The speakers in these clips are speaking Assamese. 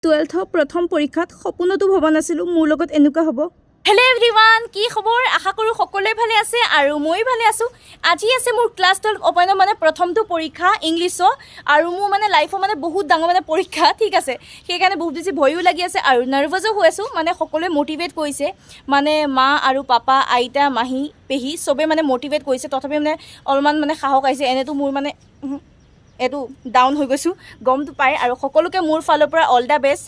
12th প্ৰথম পৰীক্ষাত সপোনতো ভবা নাছিলোঁ মোৰ লগত এনেকুৱা হ'ব। হেল্ল' এভৰিৱান, কি খবৰ? আশা কৰোঁ সকলোৱে ভালে আছে আৰু ময়ো ভালে আছোঁ। আজি আছে মোৰ ক্লাছ 12 অপেনৰ প্ৰথমটো পৰীক্ষা ইংলিছৰ, আৰু মোৰ লাইফৰ বহুত ডাঙৰ পৰীক্ষা, ঠিক আছে। সেইকাৰণে বহুত বেছি ভয়ো লাগি আছে আৰু নাৰ্ভাছো হৈ আছোঁ। সকলোৱে মটিভেট কৰিছে, মা আৰু পাপা, আইতা, মাহী, পেহী চবে মটিভেট কৰিছে। তথাপি অলপমান সাহস আহিছে। এনেতো মোৰ এইটো ডাউন হৈ গৈছোঁ, গমটো পায়। আৰু সকলোকে মোৰ ফালৰ পৰা অল দ্য বেষ্ট।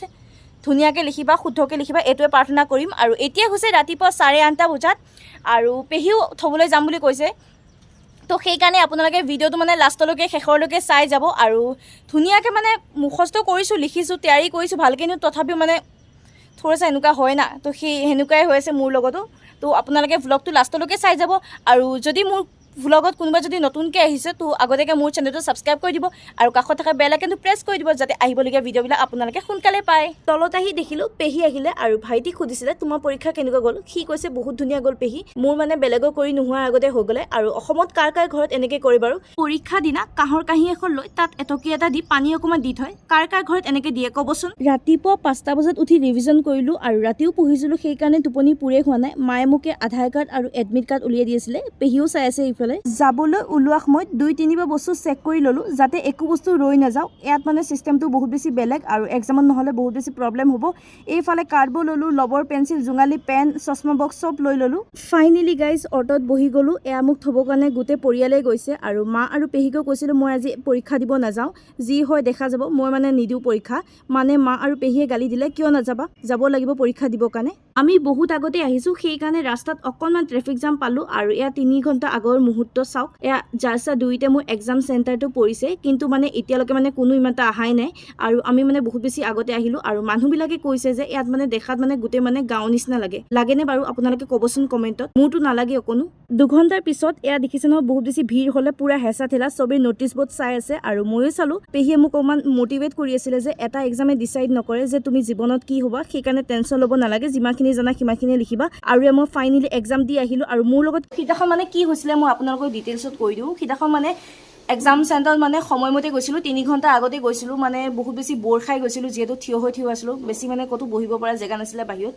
ধুনীয়াকৈ লিখিবা, শুদ্ধকৈ লিখিবা, এইটোৱে প্ৰাৰ্থনা কৰিম। আৰু এতিয়া হৈছে ৰাতিপুৱা 8:30 বজাত, আৰু পেহীও থ'বলৈ যাম বুলি কৈছে। তো সেইকাৰণে আপোনালোকে ভিডিঅ'টো লাষ্টলৈকে শেষৰলৈকে চাই যাব। আৰু ধুনীয়াকৈ মুখস্থ কৰিছোঁ, লিখিছোঁ, তৈয়াৰী কৰিছোঁ ভালকৈ। তথাপিও থোৰাচা এনেকুৱা হয় না, তো সেনেকুৱাই হৈ আছে মোৰ লগতো। তো আপোনালোকে ভ্লগটো লাষ্টলৈকে চাই যাব। আৰু যদি মোৰ ভ্লগত কোনোবা যদি নতুনকৈ আহিছে, তো আগতীয়াকৈ মোৰ চেনেলটো ছাবস্ক্ৰাইব কৰি দিব আৰু কাষত থকা বেল আইকনটো প্ৰেছ কৰি দিব, যাতে আহিবলগীয়া ভিডিঅ'বিলাক আপোনালোকে সোনকালে পায়। তলত আহি দেখিলোঁ পেহী আহিলে আৰু ভাইটিক সুধিছিলে তোমাৰ পৰীক্ষা কেনেকুৱা গ'ল। সি কৈছে বহুত ধুনীয়া গ'ল পেহী, মোৰ বেলেগৰ কৰি নোহোৱাৰ আগতে হৈ গ'লে। আৰু অসমত কাৰ কাৰ ঘৰত এনেকৈ কৰে বাৰু? পৰীক্ষা দিনা কাঁহৰ কাঁহী এখন লৈ তাত এটকীয়া এটা দি পানী অকণমান দি থয়। কাৰ কাৰ ঘৰত এনেকৈ দিয়ে ক'বচোন? ৰাতিপুৱা 5টা বজাত উঠি ৰিভিজন কৰিলোঁ আৰু ৰাতিও পঢ়িছিলোঁ, সেইকাৰণে টোপনি পুৰে হোৱা নাই। মায়ে মোকে আধাৰ কাৰ্ড আৰু এডমিট কাৰ্ড উলিয়াই দিছিলে, পেহীও চাই আছে। যাবলৈ ওলোৱা সময়ত 2-3 বস্তু চেক কৰি ল'লোঁ, যাতে একো বস্তু ৰৈ নাযাওঁ। ইয়াত চিষ্টেমটো বহুত বেছি বেলেগ আৰু এক্সামত নহ'লে বহুত বেছি প্ৰব্লেম হ'ব। এইফালে কাৰ্ডবোৰ ল'লোঁ, ৰবৰ, পেঞ্চিল, জোঙালী, পেন, চশমা বক্স চব লৈ ল'লোঁ। ফাইনেলি গাইজ অ'টত বহি গ'লোঁ। এয়া মোক থ'বৰ কাৰণে গোটেই পৰিয়ালেই গৈছে। আৰু মা আৰু পেহীকো কৈছিলোঁ মই আজি পৰীক্ষা দিব নাযাওঁ, যি হয় দেখা যাব, মই নিদিওঁ পৰীক্ষা। মা আৰু পেহীয়ে গালি দিলে, কিয় নাযাবা, যাব লাগিব পৰীক্ষা দিবৰ কাৰণে। আমি বহুত আগতে আহিছোঁ, সেইকাৰণে ৰাস্তাত অকণমান ট্ৰেফিক জাম পালোঁ। আৰু এয়া 3 ঘণ্টা আগৰ মুহূৰ্ত চাওক। এয়া জাৰ্চা 2তে মোৰ এক্সাম চেণ্টাৰটো পৰিছে, কিন্তু এতিয়ালৈকে কোনো ইমান এটা অহাই নাই। আৰু আমি বহুত বেছি আগতে আহিলোঁ। আৰু মানুহবিলাকে কৈছে যে ইয়াত দেখাত গোটেই গাঁও নিচিনা লাগেনে বাৰু? আপোনালোকে ক'বচোন কমেণ্টত। মোৰতো নালাগে অকণো। 2 ঘণ্টাৰ পিছত এয়া দেখিছে নহয়, বহুত বেছি ভিৰ হ'লে পুৰা হেঁচা ঠেলা, চবেই ন'টিছ ব'ৰ্ড চাই আছে আৰু ময়ো চালোঁ। পেহীয়ে মোক অকণমান মটিভেট কৰি আছিলে যে এটা এক্সামে ডিচাইড নকৰে যে তুমি জীৱনত কি হ'বা, সেইকাৰণে টেনশ্যন ল'ব নালাগে, যিমানখিনি জানা সিমানখিনি লিখিবা। আৰু মই ফাইনেলি এক্সাম দি আহিলোঁ। আৰু মোৰ লগত সিদিনাখন কি হৈছিলে মই আপোনালোকক ডিটেইলছত কৈ দিওঁ। সিদিনাখন এক্সাম চেণ্টাৰত সময়মতে গৈছিলোঁ, 3 ঘণ্টা আগতে গৈছিলোঁ। বহুত বেছি ব'ৰ খাই গৈছিলোঁ, যিহেতু থিয় হৈ আছিলোঁ, বেছি ক'তো বহিব পৰা জেগা নাছিলে বাহিৰত।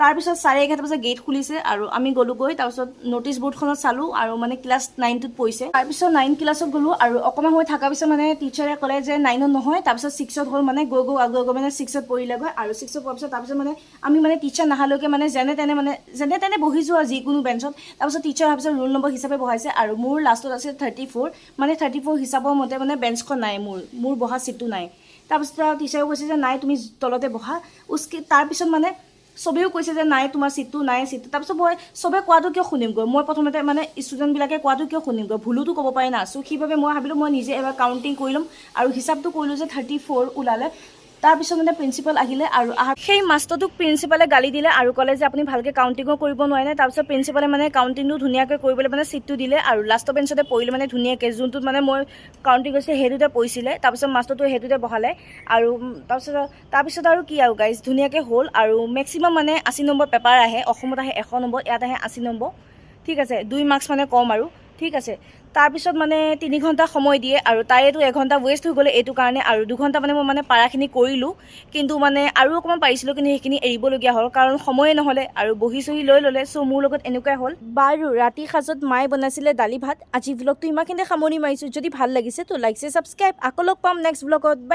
তাৰপিছত 11:30 বজাত গেট খুলিছে আৰু আমি গ'লোগৈ। তাৰপিছত ন'টিছ ব'ৰ্ডখনত চালোঁ আৰু ক্লাছ 9টোত পৰিছে। তাৰপিছত 9 ক্লাছত গ'লোঁ আৰু অকণমান সময় থকাৰ পিছত টিচাৰে ক'লে যে 9ত নহয়, তাৰপিছত 6ত হ'ল। গৈ আগুৱাই 6ত পৰিলেগৈ। আৰু 6ত পোৱাৰ পিছত তাৰপিছত আমি টিচাৰ নাহালৈকে যেনে তেনে বহিছোঁ আৰু যিকোনো বেঞ্চত। তাৰপিছত টিচাৰ অহাৰ পিছত ৰোল নম্বৰ হিচাপে বহাইছে আৰু মোৰ লাষ্টত আছে 34। 34 হিচাপৰ মতে বেঞ্চখন নাই, মোৰ বহা ছিটটো নাই। তাৰপিছত টিচাৰেও কৈছে যে নাই তুমি তলতে বহা। তাৰপিছত চবেও কৈছে যে নাই তোমাৰ ছিটটো নাই ছিটটো। তাৰপিছত মই চবে কোৱাটো কিয় শুনিমগৈ, মই প্ৰথমতে ষ্টুডেণ্টবিলাকে কোৱাটো কিয় শুনিমগৈ, ভুলোতো ক'ব পাৰি না। চ' সেইবাবে মই ভাবিলোঁ মই নিজে এবাৰ কাউণ্টিং কৰি ল'ম আৰু হিচাপটো কৰিলোঁ যে 34 ওলালে। তাৰপিছত প্ৰিন্সিপাল আহিলে আৰু সেই মাষ্টৰটোক প্ৰিন্সিপালে গালি দিলে আৰু ক'লে যে আপুনি ভালকৈ কাউণ্টিঙো কৰিব নোৱাৰে। তাৰপিছত প্ৰিন্সিপালে কাউণ্টিংটো ধুনীয়াকৈ কৰিবলৈ ছিটটো দিলে আৰু লাষ্টৰ বেঞ্চতে পৰিলে ধুনীয়াকৈ, যোনটোত মই কাউণ্টিং কৰিছোঁ সেইটোতে পৰিছিলে। তাৰপিছত মাষ্টৰটো সেইটোতে বহালে। আৰু তাৰপিছত আৰু কি আৰু গাইজ, ধুনীয়াকৈ হ'ল। আৰু মেক্সিমাম 80 নম্বৰ পেপাৰ আহে, অসমত আহে 100 নম্বৰ, ইয়াত আহে 80 নম্বৰ, ঠিক আছে। 2 মাৰ্কছ কম আৰু, ঠিক আছে। তাৰপিছত 3 ঘণ্টা সময় দিয়ে আৰু তাৰেতো 1 ঘণ্টা ৱেষ্ট হৈ গ'লে এইটো কাৰণে। আৰু 2 ঘণ্টা মই পাৰাখিনি কৰিলোঁ, কিন্তু আৰু অকণমান পাৰিছিলোঁ, কিন্তু সেইখিনি এৰিবলগীয়া হ'ল কাৰণ সময়ে নহ'লে আৰু বহি চহি লৈ ল'লে। চ' মোৰ লগত এনেকুৱাই হ'ল। বাৰু ৰাতি সাজত মায়ে বনাইছিলে দালি ভাত। আজি ভ্লগটো ইমানখিনিতে সামৰণি মাৰিছোঁ। যদি ভাল লাগিছে তো লাইক ছাবস্ক্ৰাইব। আকৌ লগ পাম নেক্সট ভ্লগত। বাই।